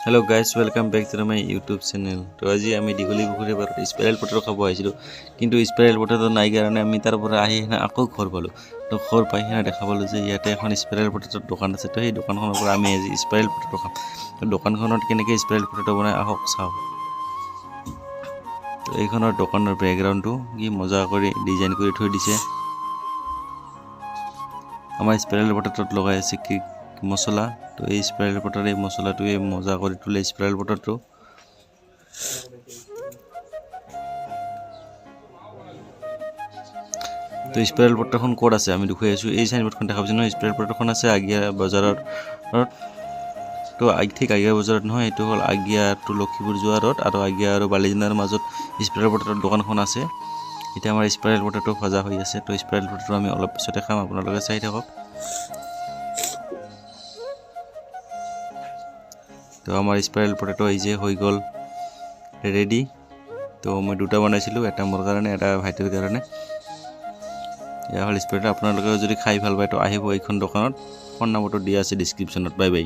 Hello guys welcome back to my YouTube channel. तो आज आम दीघली पुखुरी पार स्पाइरल पटेटो खाब आईसिलो किन्तु स्पाइरल पटेटो नाई कारण आम तार आहि आको घर पालो। तो घर पाई देखा पालो इते एन स्पाइरल पटेटोर दुकान आछे। तो दुकानखনৰ आम आज स्पाइरल पटेटो खाम। तो दुकानखনত केनेके स्पाइरल पटेटो बनाय आहक चाও। तो এইখনৰ দোকানৰ ব্যাকগ্ৰাউণ্ডটো কি মজা কৰি ডিজাইন কৰি থৈ দিছে। আমাৰ স্পাইরল পটেটोत লগাই আছে কি मसला। तो ये स्पाइरल पटेटो मसला तो ये मजा कर तुले स्पाइरल पटेटो। तो स्पाइरल पटेटोन कत आछे आमी देखुवाई आछो। এই সাইনবোর্ডখন দেখা পাইছে নহয় স্পাইरल पटेटोन आछे आगिया बजारत। तो ठीक आगिया बजारत নহয় एटु हल आगिया टू लखीपुर जोआ रोड और आगिया और बालिजनार মাজত स्पाइरल पटेटोर दোकानখন आछे। এটা আমাৰ স্পাইरल पटेटो ভাজা হৈ আছে। तो स्पाइरल पटेटो আমি অলপ পিছতে খাম, আপোনালোকে চাই থাকক। तो हमारे स्पाइरल पटेटो हो गल रेडी। तो मैं दुटा बनाइছিলো, এটা मोर कारण এটা भाइटर कारण। या हल स्पाइरल आपनालोके जदि खाई ভাল পায় तो আহিব এইখন দোকানত। ফোন নম্বৰটো দিয়া আছে ডেসক্ৰিপচনত। Bye bye.